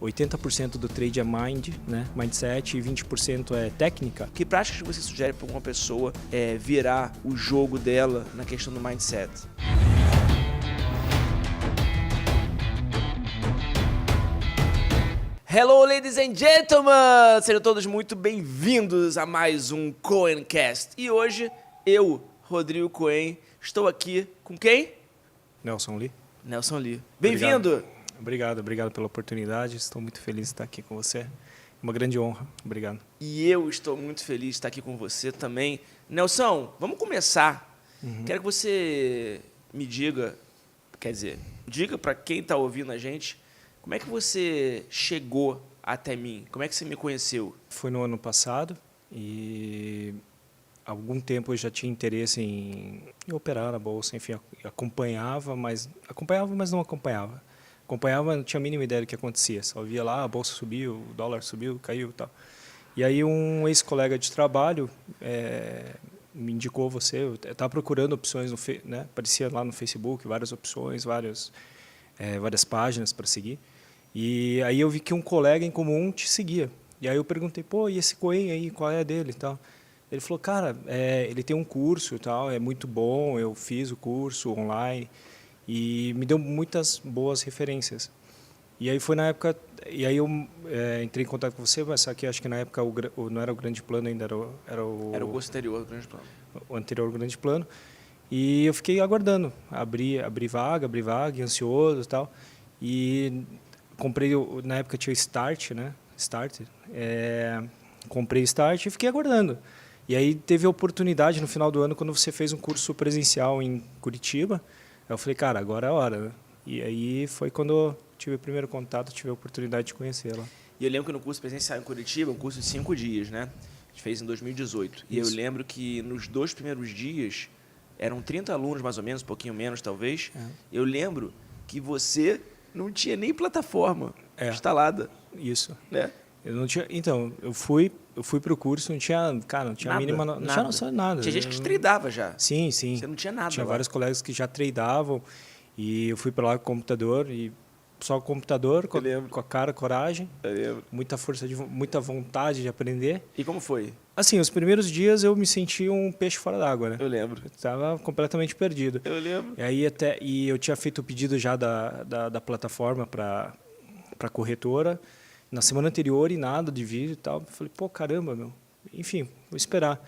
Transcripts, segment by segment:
80% do trade é mind, né? Mindset, e 20% é técnica. Que práticas você sugere para uma pessoa virar o jogo dela na questão do mindset? Hello, ladies and gentlemen! Sejam todos muito bem-vindos a mais um Coencast. E hoje, eu, Rodrigo Coen, estou aqui com quem? Nelson Lee. Nelson Lee. Bem-vindo! Obrigado pela oportunidade. Estou muito feliz de estar aqui com você. Uma grande honra. Obrigado. E eu estou muito feliz de estar aqui com você também. Nelson, vamos começar. Quero que você me diga, diga para quem está ouvindo a gente, como é que você chegou até mim? Como é que você me conheceu? Foi no ano passado e há algum tempo eu já tinha interesse em operar na bolsa, enfim, acompanhava, mas não acompanhava. Acompanhava, não tinha a mínima ideia do que acontecia. Só via lá, a bolsa subiu, o dólar subiu, caiu e tal. E aí um ex-colega de trabalho me indicou você. Eu estava procurando opções, né? Aparecia lá no Facebook, várias opções, várias páginas para seguir. E aí eu vi que um colega em comum te seguia. E aí eu perguntei, pô, e esse Coen aí, qual é a dele e tal? Ele falou, cara, ele tem um curso e tal, é muito bom, eu fiz o curso online. E me deu muitas boas referências. E aí foi na época, e aí eu entrei em contato com você, mas aqui acho que na época não era o Grande Plano ainda, era o curso anterior ao Grande Plano. O anterior Grande Plano. E eu fiquei aguardando, abri vaga, ansioso e tal. E comprei, na época tinha o Start, né? Comprei o Start e fiquei aguardando. E aí teve a oportunidade no final do ano, quando você fez um curso presencial em Curitiba. Eu falei, cara, agora é a hora, né? E aí foi quando eu tive o primeiro contato, tive a oportunidade de conhecê-la. E eu lembro que no curso presencial em Curitiba, um curso de 5 dias, né? A gente fez em 2018. Isso. E eu lembro que nos 2 primeiros dias, eram 30 alunos mais ou menos, um pouquinho menos talvez. Eu lembro que você não tinha nem plataforma instalada. Isso. Né? Eu não tinha, então, eu fui para o curso, não tinha a mínima... Não tinha noção de nada. Tinha gente que tradeava já. Sim. Você não tinha nada. Tinha lá. vários colegas que já tradeavam e eu fui para lá com o computador e só o computador, com a cara, coragem, muita força, muita vontade de aprender. E como foi? Assim, os primeiros dias eu me senti um peixe fora d'água, né? Eu lembro. Estava completamente perdido. Eu lembro. E eu tinha feito o pedido já da plataforma para a corretora na semana anterior e nada de vídeo e tal. Falei, pô, caramba, meu. Enfim, vou esperar.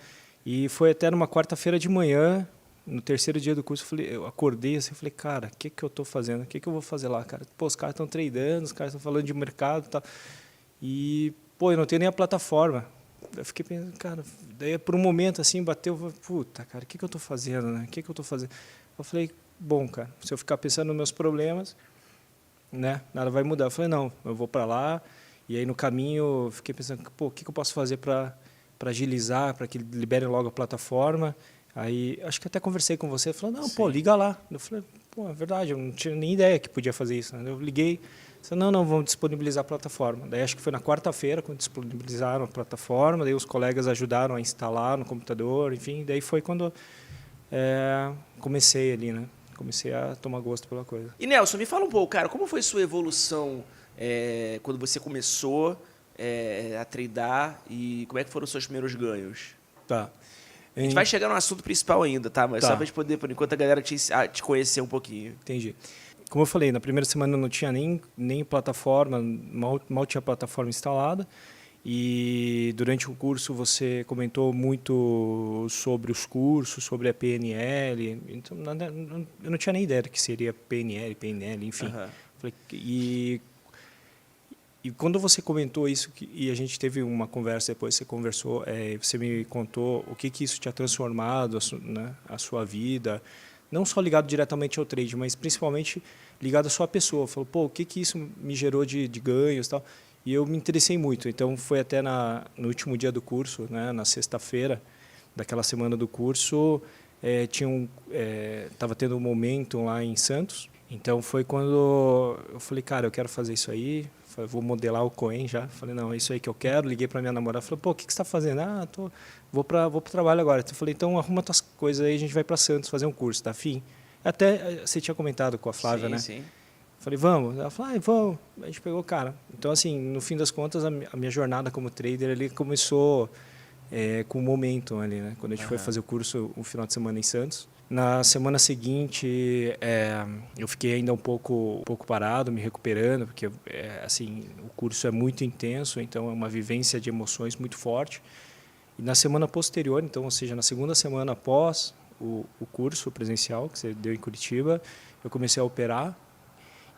E foi até numa quarta-feira de manhã, no terceiro dia do curso, eu acordei assim, falei, cara, o que eu estou fazendo? O que eu vou fazer lá, cara? Pô, os caras estão tradando, os caras estão falando de mercado e tal. E, pô, eu não tenho nem a plataforma. Eu fiquei pensando, cara, daí por um momento assim, bateu, puta, cara, o que eu estou fazendo, né? O que eu estou fazendo? Eu falei, bom, cara, se eu ficar pensando nos meus problemas, né, nada vai mudar. Eu falei, não, eu vou para lá. E aí, no caminho, eu fiquei pensando, pô, o que eu posso fazer para agilizar, para que liberem logo a plataforma? Aí, acho que até conversei com você, falou, não, pô, liga lá. Eu falei, pô, é verdade, eu não tinha nem ideia que podia fazer isso. Eu liguei, disse, não, vamos disponibilizar a plataforma. Daí, acho que foi na quarta-feira, quando disponibilizaram a plataforma, daí os colegas ajudaram a instalar no computador, enfim, daí foi quando comecei ali, né? Comecei a tomar gosto pela coisa. E, Nelson, me fala um pouco, cara, como foi sua evolução quando você começou a tradear e como é que foram os seus primeiros ganhos? Tá. A gente vai chegar no assunto principal ainda, tá? Mas só para a gente poder, por enquanto, a galera te conhecer um pouquinho. Entendi. Como eu falei, na primeira semana eu não tinha nem plataforma, mal tinha plataforma instalada. E durante o curso você comentou muito sobre os cursos, sobre a PNL. Então, eu não tinha nem ideia do que seria PNL, enfim. Falei, e quando você comentou isso, e a gente teve uma conversa depois, você conversou, você me contou o que isso tinha transformado né, a sua vida, não só ligado diretamente ao trade, mas principalmente ligado à sua pessoa. Falou, pô, o que isso me gerou de ganhos e tal. E eu me interessei muito. Então, foi até no último dia do curso, né, na sexta-feira daquela semana do curso, estava tendo um momento lá em Santos. Então, foi quando eu falei, cara, eu quero fazer isso aí. Vou modelar o Coen já. Falei, não, é isso aí que eu quero. Liguei para minha namorada, falei, pô, o que você está fazendo? Ah, vou para o trabalho agora. Eu falei, então arruma tuas coisas aí, a gente vai para Santos fazer um curso, tá afim? Até você tinha comentado com a Flávia, sim, né? Sim. Falei, vamos. Ela falou, vamos. A gente pegou, cara. Então, assim, no fim das contas, a minha jornada como trader ali começou com o momento ali, né? Quando a gente foi fazer o curso um final de semana em Santos. Na semana seguinte, eu fiquei ainda um pouco parado, me recuperando, porque assim, o curso é muito intenso, então é uma vivência de emoções muito forte. E na semana posterior, então, ou seja, na segunda semana após o curso presencial que você deu em Curitiba, eu comecei a operar.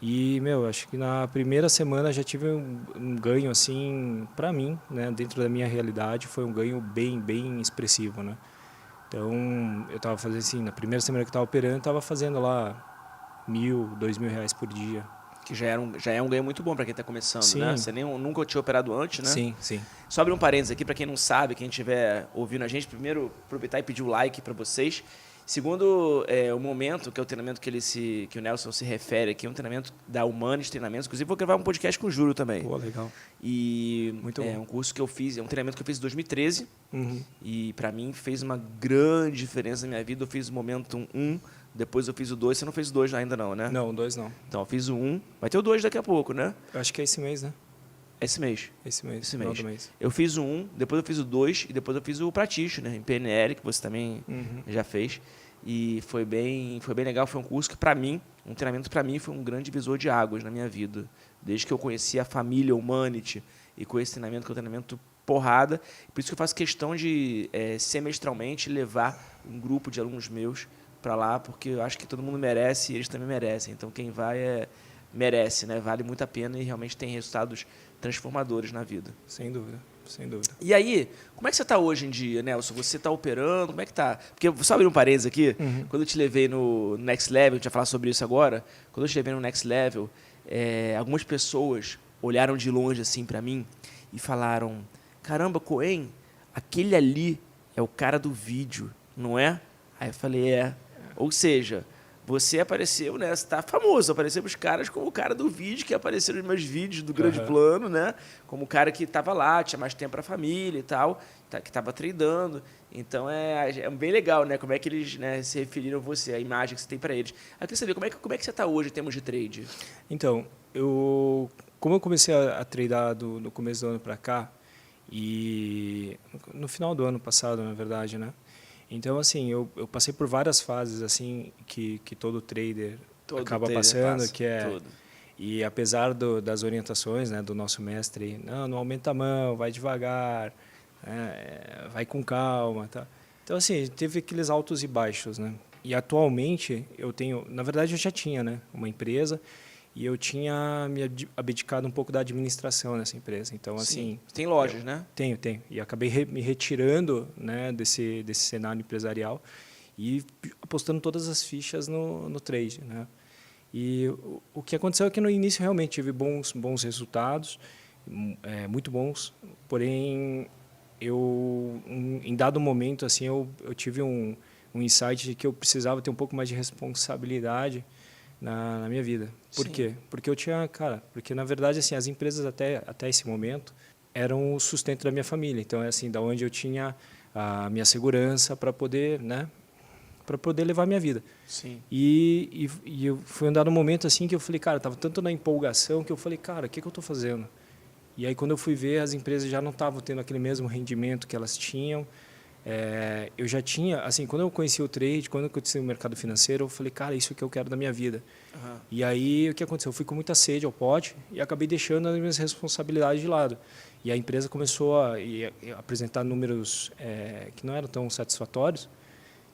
E, acho que na primeira semana já tive um ganho, assim, para mim, né, dentro da minha realidade, foi um ganho bem expressivo, né? Então, eu estava fazendo assim, na primeira semana que eu estava operando, eu estava fazendo lá R$1.000, R$2.000 por dia. Que já é um ganho muito bom para quem está começando, Sim. né? Você nunca tinha operado antes, né? Sim. Só abrir um parênteses aqui, para quem não sabe, quem estiver ouvindo a gente, primeiro aproveitar e pedir o like para vocês. Segundo, o momento, que é o treinamento que o Nelson se refere aqui, é um treinamento da Humanis Treinamentos. Inclusive, vou gravar um podcast com o Júlio também. Pô, legal. E muito é bom. um curso que eu fiz, é um treinamento que eu fiz em 2013. Uhum. E, para mim, fez uma grande diferença na minha vida. Eu fiz o Momentum 1, depois eu fiz o 2. Você não fez o 2 ainda não, né? Não, o 2 não. Então, eu fiz o 1. Vai ter o 2 daqui a pouco, né? Eu acho que é esse mês, né? Esse mês. Esse mês. Esse mês. Do mês. Eu fiz o 1, depois eu fiz o 2 e depois eu fiz o Praticho, né? Em PNL, que você também já fez. E foi bem legal. Foi um curso que, para mim, um treinamento para mim foi um grande divisor de águas na minha vida. Desde que eu conheci a família Humanity e com esse treinamento, que é um treinamento porrada. Por isso que eu faço questão de, semestralmente, levar um grupo de alunos meus para lá, porque eu acho que todo mundo merece e eles também merecem. Então, quem vai merece, né? Vale muito a pena e realmente tem resultados transformadores na vida. Sem dúvida. E aí, como é que você está hoje em dia, Nelson? Você está operando? Como é que está? Porque, só abrir um parênteses aqui, quando eu te levei no Next Level, a gente vai falar sobre isso agora, quando eu te levei no Next Level, algumas pessoas olharam de longe assim para mim e falaram, caramba, Cohen, aquele ali é o cara do vídeo, não é? Aí eu falei, Ou seja, você apareceu, né? Você está famoso, apareceu para os caras como o cara do vídeo, que apareceu nos meus vídeos do grande plano, né? Como o cara que estava lá, tinha mais tempo para a família e tal, que estava treinando. Então, é bem legal, né? Como é que eles, né, se referiram a você, a imagem que você tem para eles. Eu queria saber, como é que você está hoje em termos de trade? Então, como eu comecei a tradar no começo do ano para cá, e no final do ano passado, na verdade, né? Então, assim, eu passei por várias fases assim que todo trader acaba passando, Todo. E apesar das orientações, né, do nosso mestre, não aumenta a mão, vai devagar, vai com calma, tá? Então, assim, teve aqueles altos e baixos, né? E atualmente na verdade eu já tinha, né, uma empresa. E eu tinha me abdicado um pouco da administração nessa empresa. Então, assim... Tem lojas, né? Tenho. E acabei me retirando, né, desse cenário empresarial e apostando todas as fichas no trade, né? E o que aconteceu é que no início realmente tive bons resultados, muito bons. Porém, em dado momento, assim, eu tive um insight de que eu precisava ter um pouco mais de responsabilidade na minha vida. Por quê? Porque eu tinha, porque na verdade assim, as empresas até esse momento eram o sustento da minha família. Então é assim, da onde eu tinha a minha segurança para poder, né, para poder levar a minha vida. Sim. E foi um dado momento assim que eu falei, tava tanto na empolgação que eu falei, o que eu estou fazendo? E aí quando eu fui ver, as empresas já não estavam tendo aquele mesmo rendimento que elas tinham. Eu já tinha, assim, quando eu conheci o trade, quando eu conheci o mercado financeiro, eu falei, isso que eu quero da minha vida. E aí, o que aconteceu? Eu fui com muita sede ao pote e acabei deixando as minhas responsabilidades de lado. E a empresa começou a apresentar números que não eram tão satisfatórios.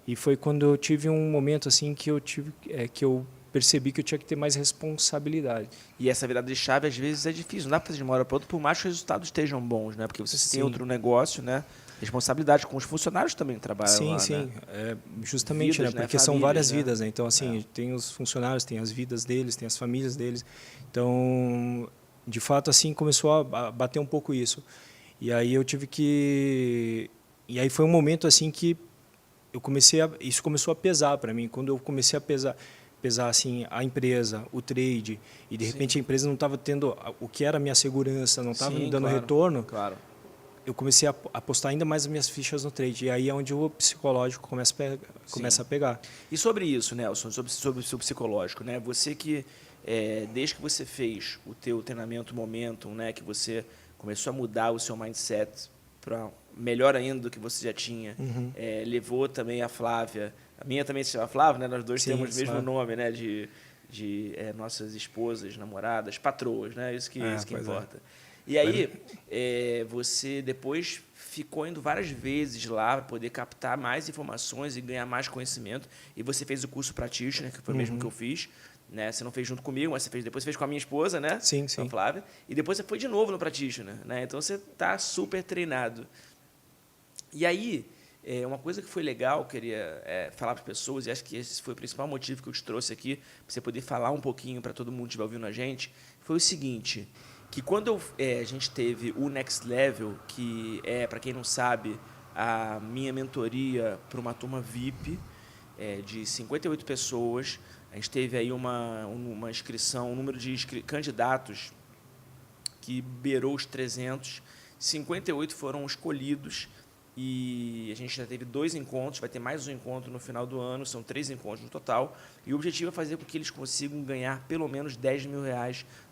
E foi quando eu tive um momento assim que eu percebi que eu tinha que ter mais responsabilidade. E essa virada de chave, às vezes, é difícil. Não dá para fazer de uma hora para outra, por mais que os resultados estejam bons, né? Porque você tem outro negócio, né? Responsabilidade com os funcionários também que trabalham lá, sim. Né? Justamente, vidas, né? Porque famílias, são várias né? vidas, né? Então, assim, tem os funcionários, tem as vidas deles, tem as famílias deles. Então, de fato, assim, começou a bater um pouco isso. E aí eu tive que... E aí foi um momento, assim, que isso começou a pesar para mim. Quando eu comecei a pesar assim, a empresa, o trade, e de repente a empresa não estava tendo o que era a minha segurança, não estava me dando retorno, eu comecei a apostar ainda mais as minhas fichas no trade. E aí é onde o psicológico começa a pegar. E sobre isso, Nelson, sobre o seu psicológico, né? Você que desde que você fez o teu treinamento Momentum, né, que você começou a mudar o seu mindset para melhor ainda do que você já tinha, levou também a Flávia, a minha também se chama Flávia, né, nós dois temos o mesmo nome, né, de nossas esposas, namoradas, patroas, né, isso que importa. E aí, você depois ficou indo várias vezes lá para poder captar mais informações e ganhar mais conhecimento. E você fez o curso Practitioner, que foi o mesmo que eu fiz. Né? Você não fez junto comigo, mas depois fez com a minha esposa, né? Sim, com a Flávia. E depois você foi de novo no Practitioner. Né? Então, você está super treinado. E aí, uma coisa que foi legal, eu queria falar para as pessoas, e acho que esse foi o principal motivo que eu te trouxe aqui, para você poder falar um pouquinho para todo mundo que estiver ouvindo a gente, foi o seguinte, que quando a gente teve o Next Level, que para quem não sabe, a minha mentoria para uma turma VIP de 58 pessoas, a gente teve aí uma inscrição, um número de candidatos que beirou os 300, 58 foram escolhidos, e a gente já teve 2 encontros, vai ter mais um encontro no final do ano, são 3 encontros no total, e o objetivo é fazer com que eles consigam ganhar pelo menos R$10 mil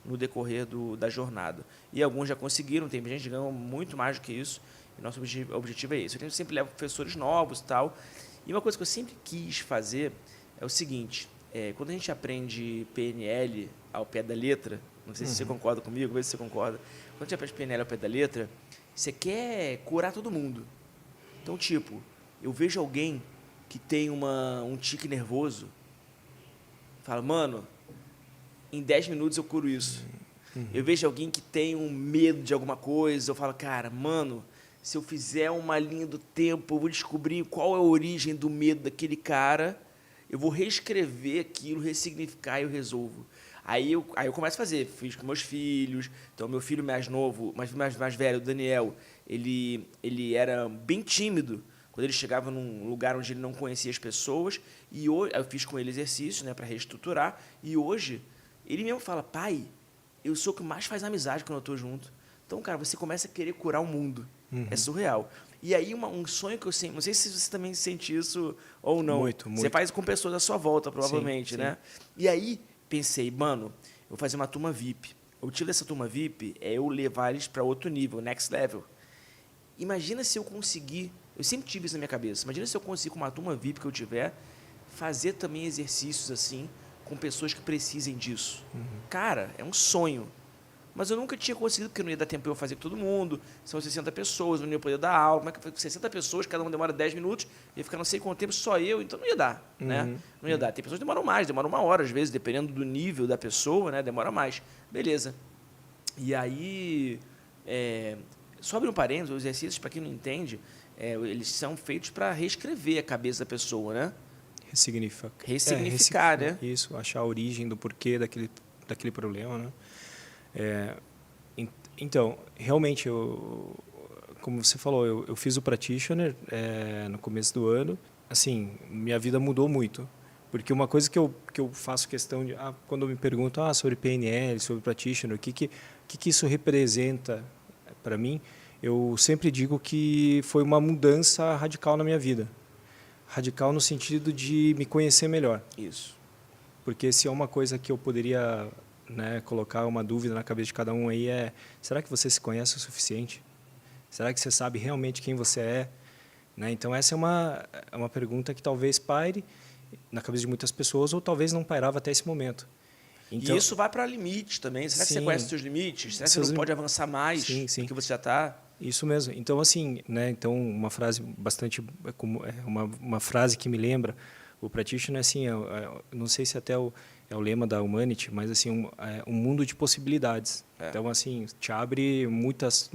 no decorrer da jornada. E alguns já conseguiram, tem gente que ganhou muito mais do que isso, e nosso objetivo é esse. A gente sempre leva professores novos e tal, e uma coisa que eu sempre quis fazer é o seguinte, quando a gente aprende PNL ao pé da letra, não sei se você concorda comigo, vê se você concorda, quando a gente aprende PNL ao pé da letra, você quer curar todo mundo. Então, tipo, eu vejo alguém que tem um tique nervoso, falo, mano, em 10 minutos eu curo isso. Eu vejo alguém que tem um medo de alguma coisa, eu falo, cara, mano, se eu fizer uma linha do tempo, eu vou descobrir qual é a origem do medo daquele cara, eu vou reescrever aquilo, ressignificar e eu resolvo. Aí eu começo a fazer, fiz com meus filhos, então meu filho mais novo, mais velho, o Daniel, ele era bem tímido quando ele chegava num lugar onde ele não conhecia as pessoas, e hoje, eu fiz com ele exercícios, né, para reestruturar, e hoje ele mesmo fala, pai, eu sou o que mais faz amizade quando eu estou junto. Então, cara, você começa a querer curar o mundo. É surreal. E aí um sonho que eu sempre, não sei se você também sente isso ou não. Muito. Você faz com pessoas à sua volta, provavelmente, sim. né? E aí pensei, mano, eu vou fazer uma turma VIP. O objetivo dessa turma VIP é eu levar eles para outro nível, next level. Imagina se eu conseguir, eu sempre tive isso na minha cabeça, imagina se eu conseguir com uma turma VIP que eu tiver, fazer também exercícios assim com pessoas que precisem disso. Cara, é um sonho. Mas eu nunca tinha conseguido, porque não ia dar tempo eu fazer com todo mundo, são 60 pessoas, não ia poder dar aula, como é que foi? 60 pessoas, cada um demora 10 minutos, ia ficar não sei quanto tempo, só eu, então não ia dar, né? Não ia dar. Tem pessoas que demoram mais, demoram 1 hora, às vezes, dependendo do nível da pessoa, né? Demora mais. Beleza. E aí, só abrir um parênteses, os exercícios, para quem não entende, eles são feitos para reescrever a cabeça da pessoa, né? Ressignificar, né? Isso, achar a origem do porquê daquele problema, né? Então, realmente, como você falou, eu fiz o Practitioner no começo do ano. Assim, minha vida mudou muito. Porque uma coisa que eu faço questão de... quando me perguntam sobre PNL, sobre Practitioner, o que isso representa para mim, eu sempre digo que foi uma mudança radical na minha vida. Radical no sentido de me conhecer melhor. Isso. Porque se é uma coisa que eu poderia... colocar uma dúvida na cabeça de cada um aí será que você se conhece o suficiente? Será que você sabe realmente quem você é? Então essa é uma pergunta que talvez paire na cabeça de muitas pessoas ou talvez não pairava até esse momento. Então, e isso vai para limites também. Será que você conhece os seus limites? Será que você não pode avançar mais do que você já está? Isso mesmo. Então assim, então uma frase bastante uma frase que me lembra o Practitioner assim, não sei se até o lema da Humanity, mas assim um mundo de possibilidades. Então assim te abre muitas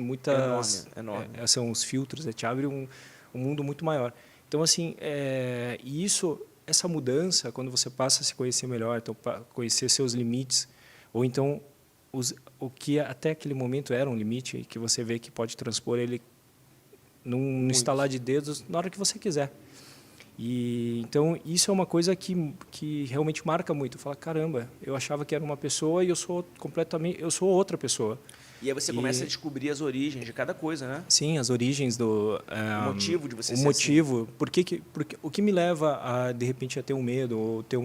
enorme. São os filtros, te abre um mundo muito maior. Então assim e essa mudança quando você passa a se conhecer melhor, então conhecer seus limites ou então o que até aquele momento era um limite que você vê que pode transpor ele num estalar de dedos na hora que você quiser. E então isso é uma coisa que realmente marca muito. Fala, caramba, eu achava que era uma pessoa e eu sou outra pessoa. E aí você começa a descobrir as origens de cada coisa, né? Sim, as origens do o motivo de você ser assim. Porque o que me leva a de repente a ter um medo ou ter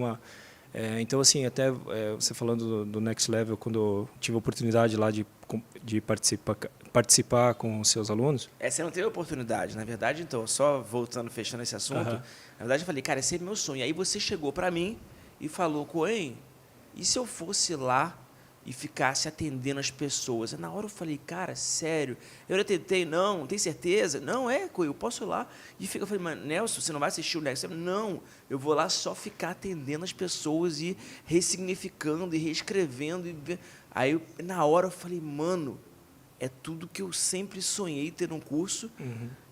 Então, assim, até você falando do Next Level, quando eu tive a oportunidade lá de participar com os seus alunos. Você não teve oportunidade, na verdade, então, só voltando, fechando esse assunto, na verdade eu falei, cara, esse é meu sonho. Aí você chegou para mim e falou, Coen, e se eu fosse lá e ficasse atendendo as pessoas? Na hora eu falei, cara, sério? Eu já tentei, não, tem certeza? Não, Coen, eu posso ir lá. E eu falei, mas Nelson, você não vai assistir o Next Level? Não, eu vou lá só ficar atendendo as pessoas e ressignificando e reescrevendo. Aí, na hora eu falei, mano, é tudo que eu sempre sonhei ter um curso.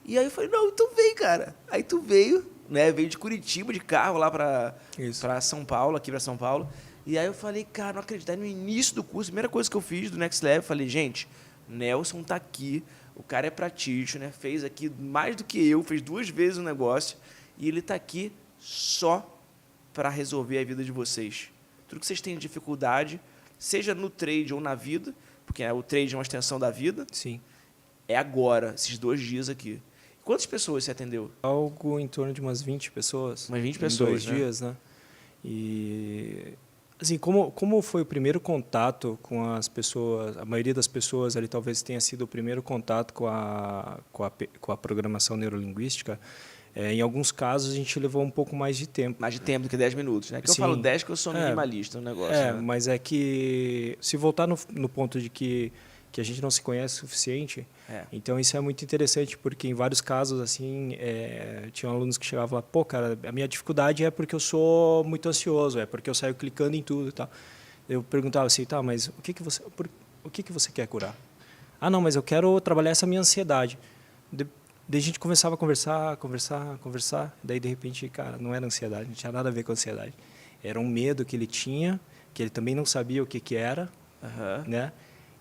E aí eu falei, não, então vem, cara. Aí tu veio, né? Veio de Curitiba, de carro lá para São Paulo, aqui para São Paulo. E aí eu falei, cara, não acredito. Aí no início do curso, a primeira coisa que eu fiz do Next Level, eu falei, gente, Nelson tá aqui, o cara é practitioner, fez aqui mais do que eu, fez 2 vezes o negócio, e ele tá aqui só para resolver a vida de vocês. Tudo que vocês têm dificuldade, seja no trade ou na vida, porque o trade é uma extensão da vida. Sim. É agora, esses 2 dias aqui. Quantas pessoas você atendeu? Algo em torno de umas 20 pessoas. Umas 20 pessoas, em 2 dias, né? E, assim, como foi o primeiro contato com as pessoas, a maioria das pessoas ali talvez tenha sido o primeiro contato com a programação neurolinguística, em alguns casos a gente levou um pouco mais de tempo. Mais de tempo do que 10 minutos, né? Que Sim. eu falo 10 que eu sou minimalista no negócio. Né? Mas é que, se voltar no ponto de que a gente não se conhece o suficiente, então isso é muito interessante, porque em vários casos, assim, tinham alunos que chegavam lá, pô, cara, a minha dificuldade é porque eu sou muito ansioso, é porque eu saio clicando em tudo e tal. Eu perguntava assim, tá, mas o que você quer curar? Ah, não, mas eu quero trabalhar essa minha ansiedade. Daí a gente começava a conversar, daí de repente, cara, não era ansiedade, não tinha nada a ver com ansiedade. Era um medo que ele tinha, que ele também não sabia o que era, né?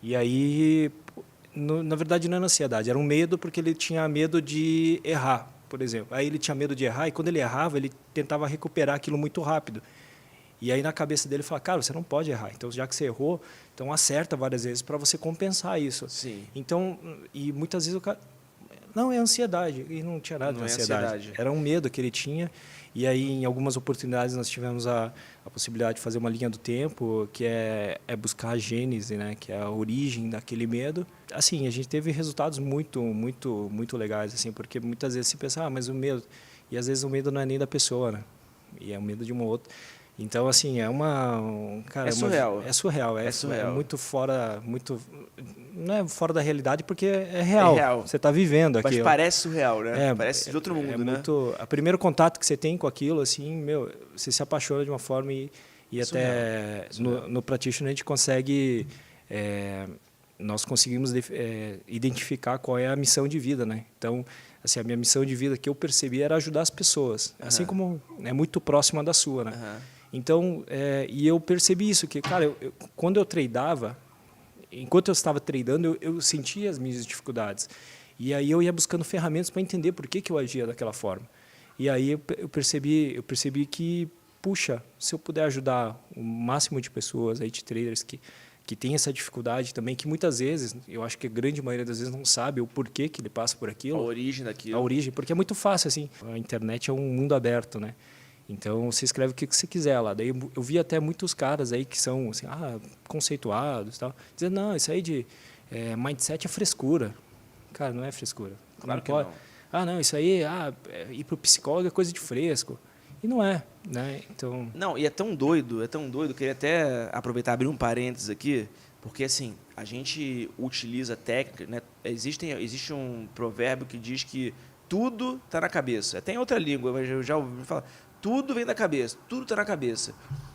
E aí, na verdade, não era ansiedade, era um medo porque ele tinha medo de errar, por exemplo. Aí ele tinha medo de errar e quando ele errava, ele tentava recuperar aquilo muito rápido. E aí na cabeça dele, ele falava, cara, você não pode errar. Então, já que você errou, então acerta várias vezes para você compensar isso. Sim. Então, e muitas vezes o cara... Não, é ansiedade. E não tinha nada de ansiedade. Era um medo que ele tinha. E aí, em algumas oportunidades, nós tivemos a possibilidade de fazer uma linha do tempo, que é buscar a gênese, né? Que é a origem daquele medo. Assim, a gente teve resultados muito, muito, muito legais, assim, porque muitas vezes se pensa, mas o medo... E às vezes o medo não é nem da pessoa, né? E é o medo de uma outra. Então, assim, cara, é surreal. É surreal. É surreal. É muito fora... Não é fora da realidade, porque é real. É real. Você está vivendo aquilo. Mas parece surreal, né? Parece de outro mundo, né? O primeiro contato que você tem com aquilo, assim, você se apaixona de uma forma e até no Practitioner a gente consegue... nós conseguimos identificar qual é a missão de vida, né? Então, assim, a minha missão de vida que eu percebi era ajudar as pessoas, assim como é muito próxima da sua, né? Então, e eu percebi isso, que, cara, quando eu tradeava, enquanto eu estava tradando, eu sentia as minhas dificuldades. E aí eu ia buscando ferramentas para entender por que eu agia daquela forma. E aí eu percebi que, puxa, se eu puder ajudar o máximo de pessoas, aí, de traders que tem essa dificuldade também, que muitas vezes, eu acho que a grande maioria das vezes não sabe o porquê que ele passa por aquilo. A origem daquilo. A origem, porque é muito fácil, assim. A internet é um mundo aberto, né? Então, você escreve o que você quiser lá. Daí eu vi até muitos caras aí que são assim, conceituados, tal, dizendo, não, isso aí de mindset é frescura. Cara, não é frescura. Claro que não. Não, isso aí, ir para o psicólogo é coisa de fresco. E não é, né? Então... Não, e é tão doido, queria até aproveitar e abrir um parênteses aqui, porque, assim, a gente utiliza técnica, né? Existe um provérbio que diz que tudo está na cabeça. Tem outra língua, mas eu já ouvi falar. Tudo vem da cabeça, tudo está na cabeça.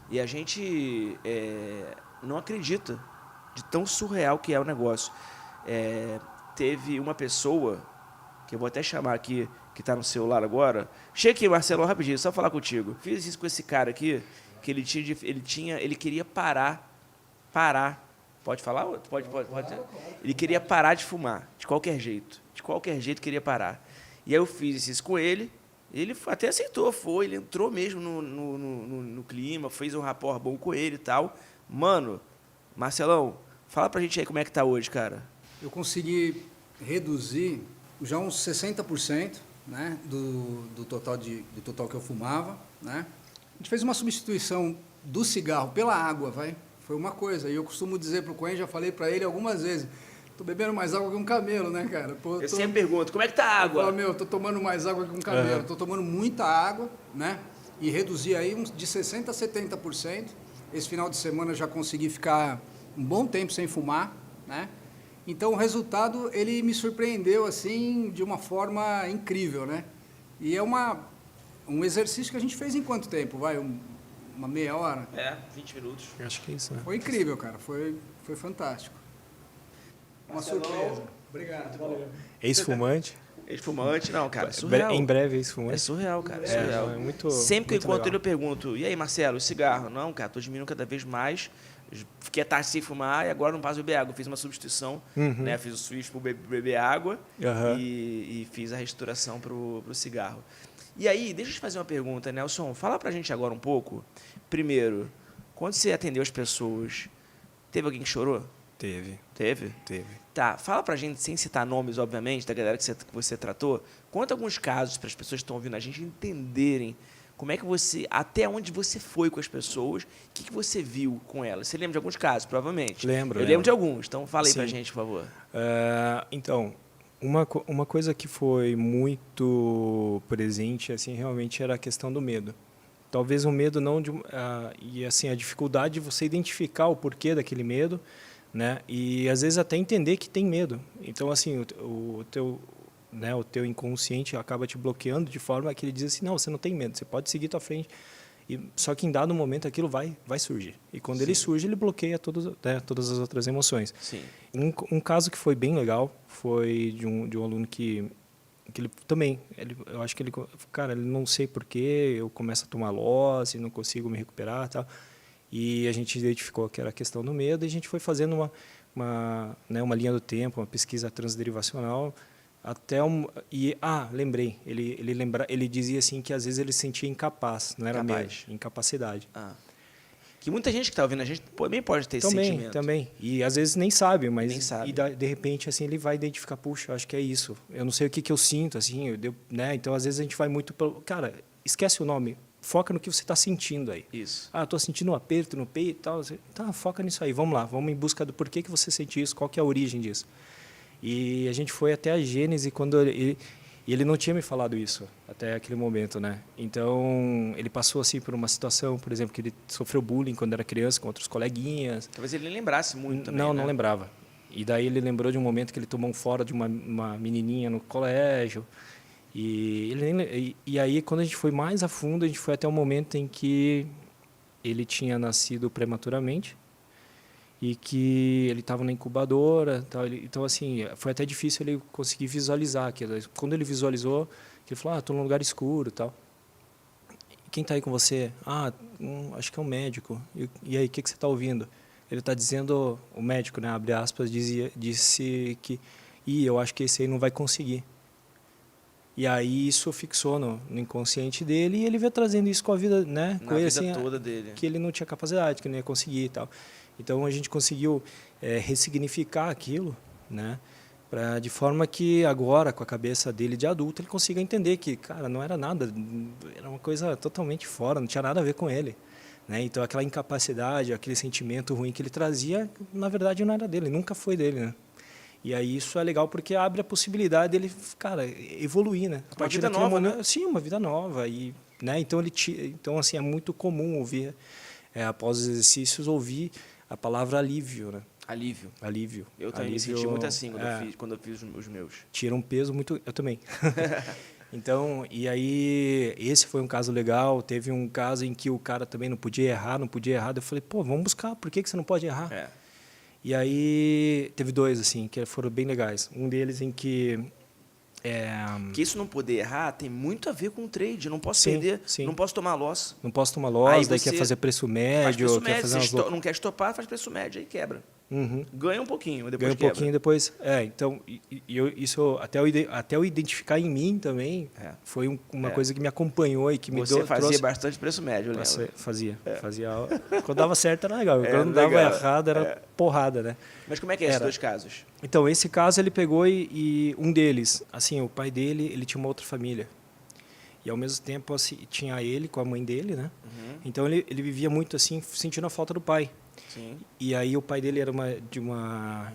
E a gente não acredita de tão surreal que é o negócio. Teve uma pessoa, que eu vou até chamar aqui, que está no celular agora. Chega aqui, Marcelo, rapidinho, só falar contigo. Fiz isso com esse cara aqui, que ele queria parar. Pode falar? Pode. Ele queria parar de fumar, de qualquer jeito. De qualquer jeito queria parar. E aí eu fiz isso com ele. Ele até aceitou, ele entrou mesmo no clima, fez um rapport bom com ele e tal. Mano, Marcelão, fala pra gente aí como é que tá hoje, cara. Eu consegui reduzir já uns 60%, né, do total que eu fumava, né? A gente fez uma substituição do cigarro pela água, foi uma coisa. E eu costumo dizer para o Coen, já falei para ele algumas vezes, tô bebendo mais água que um camelo, né, cara? Pô, Eu sempre pergunto, como é que tá a água? Eu falo, tô tomando mais água que um camelo. Tô tomando muita água, né? E reduzi aí de 60% a 70%. Esse final de semana eu já consegui ficar um bom tempo sem fumar, né? Então, o resultado, ele me surpreendeu, assim, de uma forma incrível, né? E é um exercício que a gente fez em quanto tempo? Uma meia hora? 20 minutos. Acho que é isso, né? Foi incrível, cara. Foi fantástico. Uma Marcelão. surpresa. Obrigado. Valeu. Ex-fumante. Ex-fumante, não, cara, surreal. Em breve, É ex-fumante. surreal, cara, surreal. É muito, Sempre que eu muito encontro ele, legal. eu pergunto, e aí, Marcelo, cigarro? Não, cara, tô diminuindo cada vez mais. Fiquei a tarde sem fumar e agora não passo a beber água. Fiz uma substituição, né? Fiz o switch pro beber água e fiz a restauração pro cigarro. E aí, deixa eu te fazer uma pergunta, Nelson. Fala pra gente agora um pouco. Primeiro, quando você atendeu as pessoas, teve alguém que chorou? Teve. Teve? Teve. Tá, fala pra gente, sem citar nomes, obviamente, da galera que você tratou, conta alguns casos para as pessoas que estão ouvindo a gente entenderem como é que até onde você foi com as pessoas, o que você viu com elas. Você lembra de alguns casos, provavelmente? Lembro. Eu lembro de alguns, então fala aí Sim. pra gente, por favor. Então, uma coisa que foi muito presente, assim, realmente era a questão do medo. Talvez o medo não e assim a dificuldade de você identificar o porquê daquele medo, né? E às vezes até entender que tem medo. Então assim o teu inconsciente acaba te bloqueando de forma que ele diz assim, não, você não tem medo, você pode seguir tua frente. Só que em dado momento aquilo vai surgir. E quando ele surge, ele bloqueia todas as outras emoções. Sim. Um caso que foi bem legal foi de um aluno que ele também, eu acho que ele não sei porquê, eu começo a tomar loss e não consigo me recuperar, tal. E a gente identificou que era a questão do medo e a gente foi fazendo uma linha do tempo, uma pesquisa transderivacional lembrei, ele dizia assim que às vezes ele se sentia incapaz, não era medo, incapacidade. Que muita gente que está ouvindo a gente também pode ter esse sentimento. Também. E às vezes nem sabe, mas nem sabe. E de repente assim ele vai identificar, puxa, acho que é isso. Eu não sei o que eu sinto assim, né? Então às vezes a gente vai muito pelo, cara, esquece o nome, foca no que você está sentindo aí. Isso. Estou sentindo um aperto no peito e tal. Tá, foca nisso aí. Vamos lá, vamos em busca do porquê que você sente isso, qual que é a origem disso. E a gente foi até a Gênese quando ele não tinha me falado isso até aquele momento, né? Então, ele passou assim por uma situação, por exemplo, que ele sofreu bullying quando era criança com outros coleguinhas. Talvez ele nem lembrasse muito também, Não, né? não lembrava. E daí ele lembrou de um momento que ele tomou um fora de uma menininha no colégio. E aí, quando a gente foi mais a fundo, a gente foi até o momento em que ele tinha nascido prematuramente e que ele estava na incubadora. Então, assim, foi até difícil ele conseguir visualizar aquilo. Quando ele visualizou, ele falou, estou num lugar escuro e tal. Quem está aí com você? Acho que é um médico. E aí, o que você está ouvindo? Ele está dizendo, o médico, né, abre aspas, disse que eu acho que esse aí não vai conseguir. E aí isso fixou no inconsciente dele e ele veio trazendo isso com a vida, né? Na com ele, vida assim, toda dele. Que ele não tinha capacidade, que não ia conseguir e tal. Então a gente conseguiu ressignificar aquilo, né? De forma que agora, com a cabeça dele de adulto, ele consiga entender que, cara, não era nada, era uma coisa totalmente fora, não tinha nada a ver com ele. Né? Então aquela incapacidade, aquele sentimento ruim que ele trazia, na verdade não era dele, nunca foi dele, né? E aí isso é legal porque abre a possibilidade dele, cara, evoluir, né? Uma vida nova, né? Sim, uma vida nova. E, né? Então, assim, é muito comum ouvir, após os exercícios, ouvir a palavra alívio, né? Alívio. Eu também me senti muito assim quando eu fiz os meus. Tira um peso muito... Eu também. Então, e aí, esse foi um caso legal. Teve um caso em que o cara também não podia errar. Eu falei, vamos buscar, por que você não pode errar? E aí, teve dois, assim, que foram bem legais. Um deles em que... Que isso não poder errar tem muito a ver com o trade. Eu não posso perder, não posso tomar loss. Não posso tomar loss, daí quer fazer preço médio. Quer fazer não quer estopar, faz preço médio, aí quebra. Uhum. Ganha um pouquinho, depois ganha um quebra. Pouquinho depois. Então, isso até eu identificar em mim também, foi uma coisa que me acompanhou e que me Você fazia trouxe bastante preço médio, eu lembro. Fazia. Quando dava certo era legal, quando dava errado era porrada, né? Mas como é que é esses dois casos? Então, esse caso ele pegou e um deles, assim, o pai dele, ele tinha uma outra família. E, ao mesmo tempo, assim, tinha ele com a mãe dele, né? Uhum. Então, ele vivia muito, assim, sentindo a falta do pai. Sim. E aí, o pai dele era de uma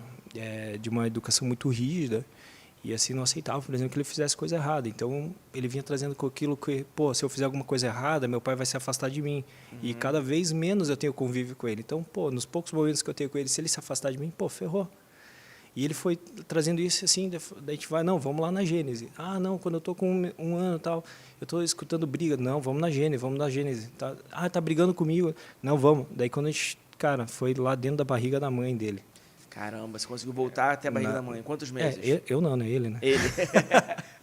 educação muito rígida. E, assim, não aceitava, por exemplo, que ele fizesse coisa errada. Então, ele vinha trazendo com aquilo que, pô, se eu fizer alguma coisa errada, meu pai vai se afastar de mim. E cada vez menos eu tenho convívio com ele. Então, pô, nos poucos momentos que eu tenho com ele, se ele se afastar de mim, pô, ferrou. E ele foi trazendo isso assim, daí a gente vai, não, vamos lá na Gênese. Ah, não, quando eu estou com um ano e tal, eu estou escutando briga. Não, vamos na Gênese. Tá, ah, tá brigando comigo. Não, vamos. Daí quando a gente, cara, foi lá dentro da barriga da mãe dele. Caramba, você conseguiu voltar até a barriga da mãe. Quantos meses? Eu não, né? Ele, né? Ele.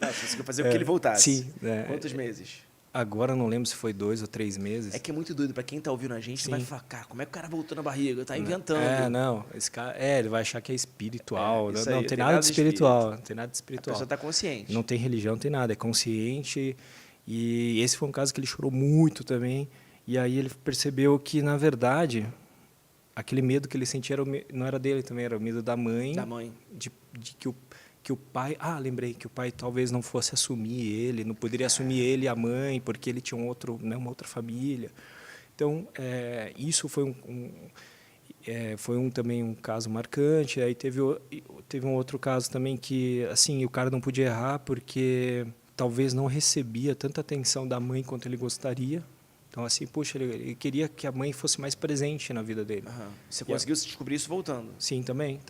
Não, você conseguiu fazer com que ele voltasse. Sim. Quantos meses? Agora eu não lembro se foi 2 ou 3 meses. É que é muito doido. Pra quem tá ouvindo a gente, Sim. vai falar, cara, como é que o cara voltou na barriga? Tá inventando. Não. Esse cara, ele vai achar que é espiritual. Isso Não, aí, tem nada de espiritual. Não tem nada de A espiritual. pessoa tá consciente. Não tem religião, não tem nada. É consciente. E esse foi um caso que ele chorou muito também. E aí ele percebeu que, na verdade, aquele medo que ele sentia não era dele também, era o medo da mãe. Da mãe. De que o pai... Ah, lembrei que o pai talvez não fosse assumir ele, não poderia assumir ele e a mãe, porque ele tinha uma outra família. Então, isso foi também um caso marcante. Aí teve um outro caso também que, assim, o cara não podia errar porque talvez não recebia tanta atenção da mãe quanto ele gostaria. Então, assim, puxa, ele queria que a mãe fosse mais presente na vida dele. Uhum. Você conseguiu descobrir isso voltando? Sim, também.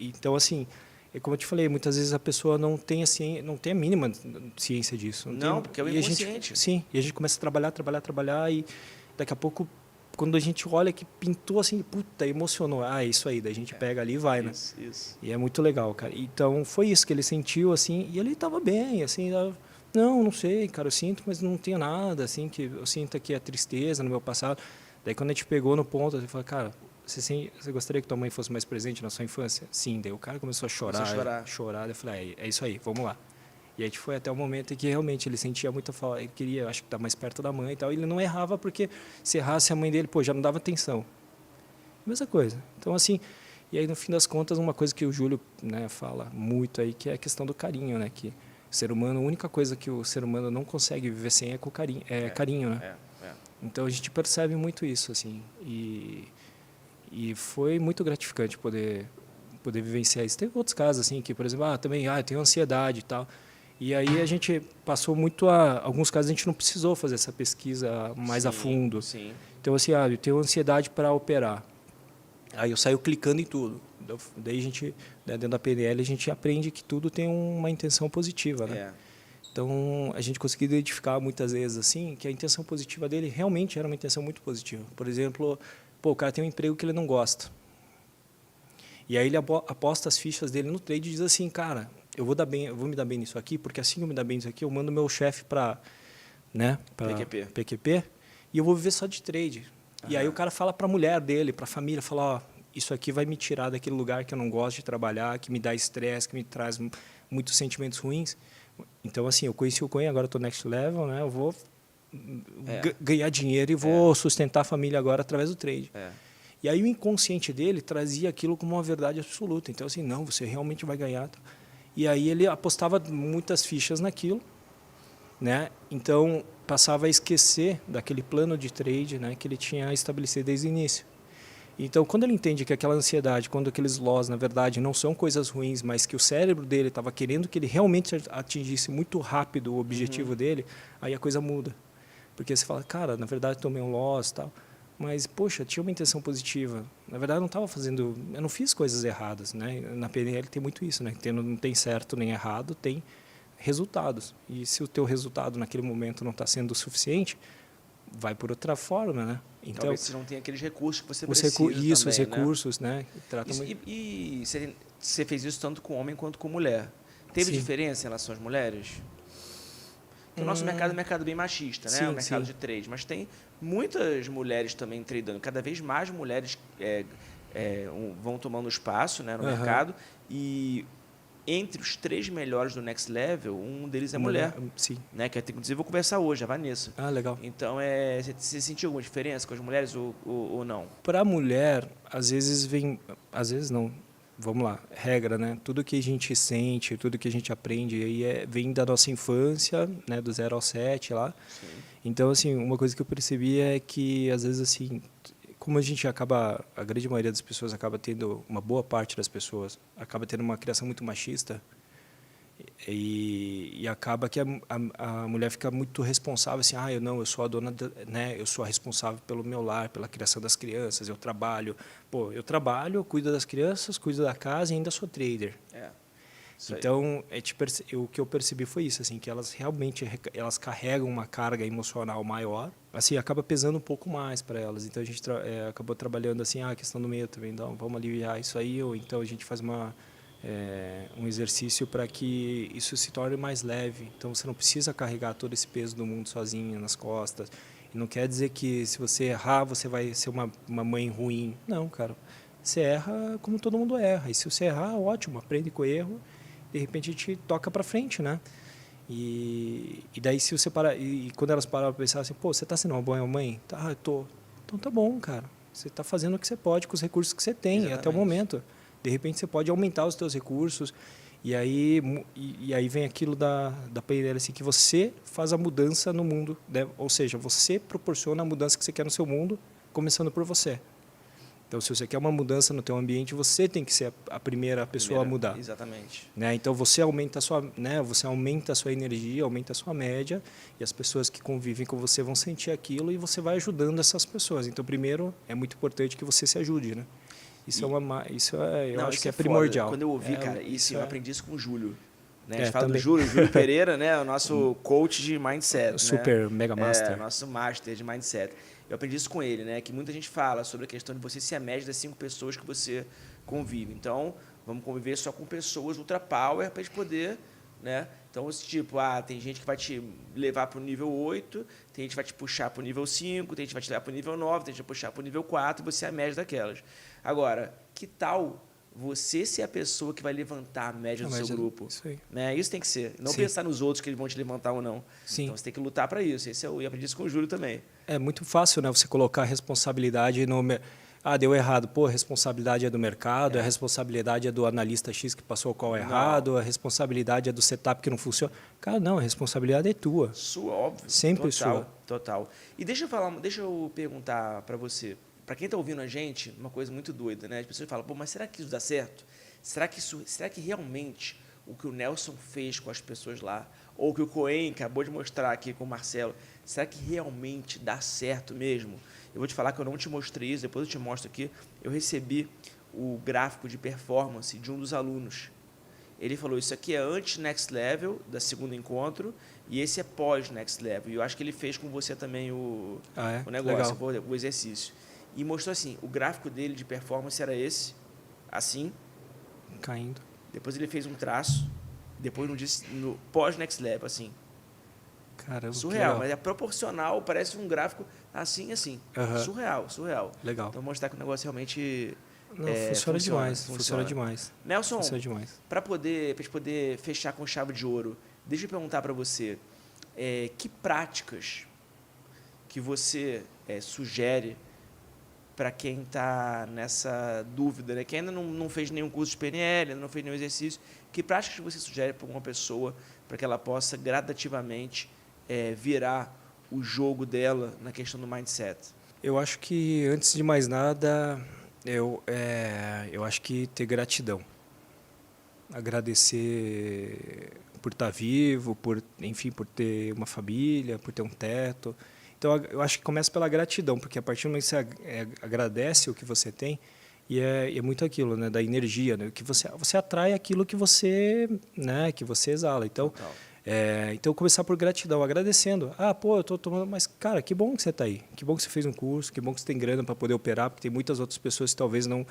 Então, assim, como eu te falei, muitas vezes a pessoa não tem a mínima ciência disso. Porque é o inconsciente. Sim, e a gente começa a trabalhar e daqui a pouco, quando a gente olha que pintou assim, puta, emocionou. Ah, é isso aí, daí a gente pega ali e vai, né? Isso. E é muito legal, cara. Então, foi isso que ele sentiu, assim, e ele estava bem, assim, não sei, cara, eu sinto, mas não tenho nada, assim, que eu sinto aqui a tristeza no meu passado. Daí, quando a gente pegou no ponto, ele falou, cara, você gostaria que tua mãe fosse mais presente na sua infância? Sim, daí o cara começou a chorar. Eu falei, é isso aí, vamos lá. E a gente foi até o momento em que realmente ele sentia muita falta, ele queria, acho que, estar mais perto da mãe e tal, e ele não errava porque se errasse a mãe dele, pô, já não dava atenção. Mesma coisa. Então, assim, e aí no fim das contas, uma coisa que o Júlio, né, fala muito aí, que é a questão do carinho, né, que o ser humano, a única coisa que o ser humano não consegue viver sem é com carinho, carinho, né? Então a gente percebe muito isso, assim, e foi muito gratificante poder vivenciar isso. Teve outros casos, assim, que, por exemplo, eu tenho ansiedade e tal. E aí a gente passou muito alguns casos a gente não precisou fazer essa pesquisa mais a fundo. Sim. Então, assim, eu tenho ansiedade para operar. Aí eu saio clicando em tudo. Daí a gente, dentro da PNL, a gente aprende que tudo tem uma intenção positiva, né? Então, a gente conseguiu identificar muitas vezes, assim, que a intenção positiva dele realmente era uma intenção muito positiva. Por exemplo, o cara tem um emprego que ele não gosta. E aí ele aposta as fichas dele no trade e diz assim, cara, eu vou me dar bem nisso aqui, porque assim que eu me dar bem nisso aqui, eu mando meu chefe para PQP e eu vou viver só de trade. E aí o cara fala para a mulher dele, para a família, fala, isso aqui vai me tirar daquele lugar que eu não gosto de trabalhar, que me dá estresse, que me traz muitos sentimentos ruins. Então, assim, eu conheci o Coin, agora estou next level, né? Eu vou ganhar dinheiro e vou sustentar a família agora através do trade. E aí o inconsciente dele trazia aquilo como uma verdade absoluta. Então, assim, não, você realmente vai ganhar. E aí ele apostava muitas fichas naquilo, né? Então, passava a esquecer daquele plano de trade, né, que ele tinha estabelecido desde o início. Então, quando ele entende que aquela ansiedade, quando aqueles loss, na verdade, não são coisas ruins, mas que o cérebro dele estava querendo que ele realmente atingisse muito rápido o objetivo dele, aí a coisa muda. Porque você fala, cara, na verdade, tomei um loss e tal, mas, poxa, tinha uma intenção positiva. Na verdade, eu não fiz coisas erradas, né? Na PNL tem muito isso, né? Não tem certo nem errado, tem resultados. E se o teu resultado naquele momento não está sendo o suficiente, vai por outra forma, né? Então, talvez você não tenha aqueles recursos que você precisa os também, recursos, né? E você fez isso tanto com homem quanto com mulher. Teve diferença em relação às mulheres? Porque o nosso mercado é um mercado bem machista, né? O mercado de trade. Mas tem muitas mulheres também tradando. Cada vez mais mulheres vão tomando espaço, né, no mercado. E entre os 3 melhores do Next Level, um deles é mulher. Sim. Né? Que inclusive eu vou conversar hoje, a Vanessa. Ah, legal. Então, você sentiu alguma diferença com as mulheres ou não? Para a mulher, às vezes não. vamos lá, regra, né? Tudo que a gente sente, tudo que a gente aprende aí vem da nossa infância, né? Do 0 ao 7 lá. Sim. Então, assim, uma coisa que eu percebi é que, às vezes, assim, como a gente acaba, a grande maioria das pessoas acaba tendo, uma boa parte das pessoas, acaba tendo uma criação muito machista, e acaba que a mulher fica muito responsável, assim, eu sou a dona, né, eu sou a responsável pelo meu lar, pela criação das crianças, eu trabalho, eu cuido das crianças, cuido da casa e ainda sou trader. Então, o que eu percebi foi isso, assim, que elas realmente elas carregam uma carga emocional maior, assim, acaba pesando um pouco mais para elas. Então, a gente acabou trabalhando assim, a questão do medo também, então, vamos aliviar isso aí, ou então a gente faz um exercício para que isso se torne mais leve. Então, você não precisa carregar todo esse peso do mundo sozinha nas costas. E não quer dizer que se você errar, você vai ser uma mãe ruim. Não, cara. Você erra como todo mundo erra. E se você errar, ótimo, aprende com o erro. De repente, a gente toca para frente, né? E daí, se você parar... E quando elas pararam para pensar assim, você está sendo uma boa mãe? Tá, eu tô. Então, tá bom, cara. Você está fazendo o que você pode com os recursos que você tem. Exatamente. Até o momento. De repente, você pode aumentar os seus recursos. E aí vem aquilo da paideira, assim, que você faz a mudança no mundo, né? Ou seja, você proporciona a mudança que você quer no seu mundo, começando por você. Então, se você quer uma mudança no teu ambiente, você tem que ser a primeira pessoa a mudar. Exatamente. Né? Então, você aumenta a sua energia, aumenta a sua média, e as pessoas que convivem com você vão sentir aquilo e você vai ajudando essas pessoas. Então, primeiro, é muito importante que você se ajude, né? Eu acho que é primordial. Quando eu ouvi, cara, eu aprendi isso com o Júlio. Né? A gente fala também. do Júlio Pereira, né? O nosso coach de mindset. Super, né? Mega master. Nosso master de mindset. Eu aprendi isso com ele, né? Que muita gente fala sobre a questão de você ser a média das 5 pessoas que você convive. Então, vamos conviver só com pessoas ultra power para a gente poder, né? Então, tem gente que vai te levar para o nível 8, tem gente que vai te puxar para o nível 5, tem gente que vai te levar para o nível 9, tem gente que vai puxar para o nível 4, e você é a média daquelas. Agora, que tal você ser a pessoa que vai levantar a média do seu grupo? Isso aí. Né? Isso tem que ser. Não pensar nos outros que eles vão te levantar ou não. Sim. Então, você tem que lutar para isso. Eu aprendi isso com o Júlio também. É muito fácil, né? Você colocar a responsabilidade no... deu errado. A responsabilidade é do mercado, a responsabilidade é do analista X que passou o call errado, a responsabilidade é do setup que não funciona. Cara, não, a responsabilidade é tua. Sua, óbvio. Sempre sua. Total. E deixa eu perguntar para você, para quem está ouvindo a gente, uma coisa muito doida, né? As pessoas falam, mas será que isso dá certo? Será que realmente o que o Nelson fez com as pessoas lá, ou o que o Cohen acabou de mostrar aqui com o Marcelo, será que realmente dá certo mesmo? Eu vou te falar que eu não te mostrei isso, depois eu te mostro aqui. Eu recebi o gráfico de performance de um dos alunos. Ele falou, isso aqui é antes Next Level, da segundo encontro, e esse é pós Next Level. E eu acho que ele fez com você também o negócio, o exercício. E mostrou assim, o gráfico dele de performance era esse, assim. Caindo. Depois ele fez um traço, depois no pós Next Level, assim. Caramba, surreal, mas é proporcional, parece um gráfico assim. Surreal. Legal. Então, mostrar que o negócio realmente funciona demais. Nelson, para a gente poder fechar com chave de ouro, deixa eu perguntar para você, que práticas que você sugere para quem está nessa dúvida, né? Quem ainda não fez nenhum curso de PNL, ainda não fez nenhum exercício, que práticas você sugere para uma pessoa para que ela possa gradativamente virar o jogo dela na questão do mindset? Eu acho que, antes de mais nada, eu acho que ter gratidão. Agradecer por estar vivo, por ter uma família, por ter um teto. Então, eu acho que começa pela gratidão, porque a partir do momento que você agradece o que você tem, e é muito aquilo, né, da energia, né, que você atrai aquilo que você exala. Então, então, começar por gratidão, agradecendo. Eu estou tomando, mas, cara, que bom que você está aí. Que bom que você fez um curso, que bom que você tem grana para poder operar, porque tem muitas outras pessoas que talvez não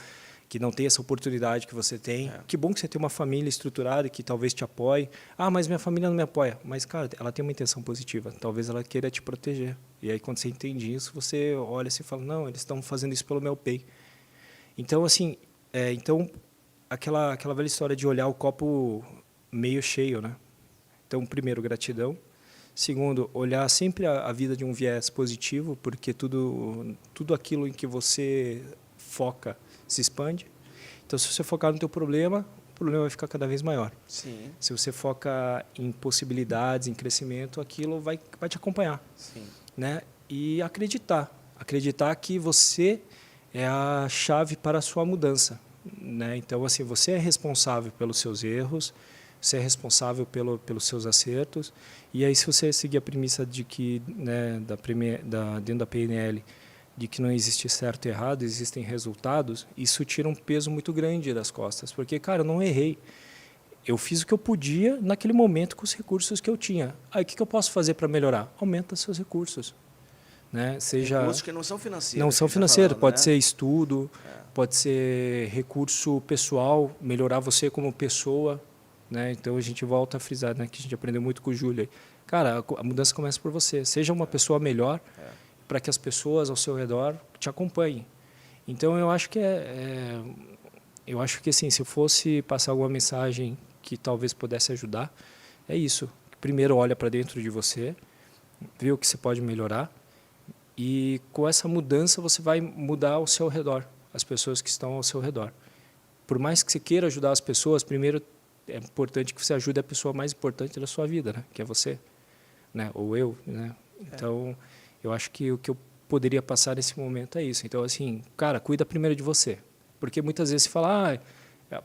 têm essa oportunidade que você tem. Que bom que você tem uma família estruturada que talvez te apoie. Mas minha família não me apoia. Mas, cara, ela tem uma intenção positiva. Talvez ela queira te proteger. E aí, quando você entende isso, você olha e fala, não, eles estão fazendo isso pelo meu bem. Então, assim, aquela velha história de olhar o copo meio cheio, né? Então, primeiro, gratidão. Segundo, olhar sempre a vida de um viés positivo, porque tudo aquilo em que você foca se expande. Então, se você focar no teu problema, o problema vai ficar cada vez maior. Sim. Se você foca em possibilidades, em crescimento, aquilo vai te acompanhar. Sim. Né? E acreditar que você é a chave para a sua mudança, né? Então, assim, você é responsável pelos seus erros, você é responsável pelos seus acertos, e aí se você seguir a premissa de que, né, dentro da PNL, de que não existe certo e errado, existem resultados, isso tira um peso muito grande das costas, porque, cara, eu não errei. Eu fiz o que eu podia naquele momento com os recursos que eu tinha. Aí, o que eu posso fazer para melhorar? Aumenta seus recursos. Né? Seja, recursos que não são financeiros. Não são financeiros, pode né? ser estudo, pode ser recurso pessoal, melhorar você como pessoa. Né? Então, a gente volta a frisar, né, que a gente aprendeu muito com o Júlio. Cara, a mudança começa por você. Seja uma pessoa melhor para que as pessoas ao seu redor te acompanhem. Então, eu acho que eu acho que assim, se eu fosse passar alguma mensagem que talvez pudesse ajudar, é isso. Primeiro, olha para dentro de você, vê o que você pode melhorar, e com essa mudança você vai mudar ao seu redor, as pessoas que estão ao seu redor. Por mais que você queira ajudar as pessoas, primeiro é importante que você ajude a pessoa mais importante da sua vida, né? Que é você, né? Ou eu, né? Então, eu acho que o que eu poderia passar nesse momento é isso. Então, assim, cara, cuida primeiro de você. Porque muitas vezes você fala,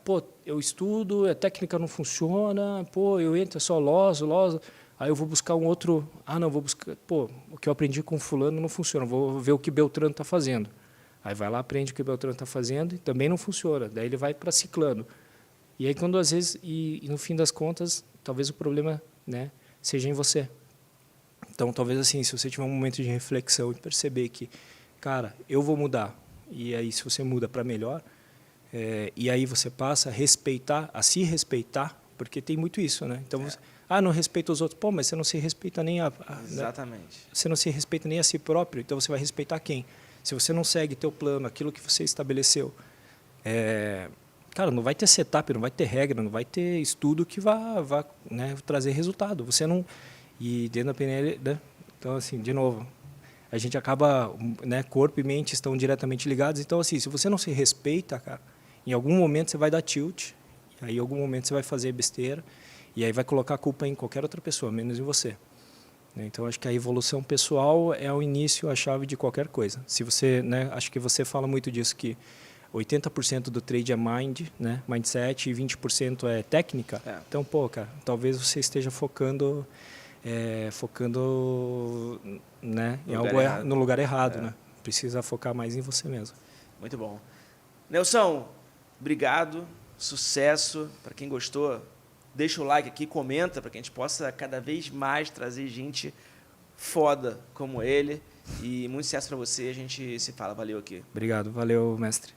pô, eu estudo, a técnica não funciona, pô, eu entro, é só loso, aí eu vou buscar um outro, não, vou buscar, pô, o que eu aprendi com fulano não funciona, vou ver o que Beltrano está fazendo. Aí vai lá, aprende o que Beltrano está fazendo e também não funciona. Daí ele vai para ciclano. E aí, quando às vezes, e no fim das contas, talvez o problema, né, seja em você. Então, talvez assim, se você tiver um momento de reflexão e perceber que, cara, eu vou mudar, e aí se você muda para melhor, e aí você passa a se respeitar, porque tem muito isso, né? Então, você, não respeita os outros. Pô, mas você não se respeita nem Exatamente. Né? Você não se respeita nem a si próprio, então você vai respeitar quem? Se você não segue teu plano, aquilo que você estabeleceu, cara, não vai ter setup, não vai ter regra, não vai ter estudo que vá né, trazer resultado. Você não... E dentro da PNL, né? Então, assim, de novo, a gente acaba, né, corpo e mente estão diretamente ligados. Então, assim, se você não se respeita, cara, em algum momento você vai dar tilt, e aí em algum momento você vai fazer besteira, e aí vai colocar a culpa em qualquer outra pessoa, menos em você. Então, acho que a evolução pessoal é o início, a chave de qualquer coisa. Se você, né, acho que você fala muito disso, que 80% do trade é mindset, e 20% é técnica. Então, pô, cara, talvez você esteja focando né, no lugar errado. Né? Precisa focar mais em você mesmo. Muito bom. Nelson, obrigado, sucesso. Para quem gostou, deixa o like aqui, comenta para que a gente possa cada vez mais trazer gente foda como ele. E muito sucesso para você, a gente se fala. Valeu aqui. Obrigado, valeu, mestre.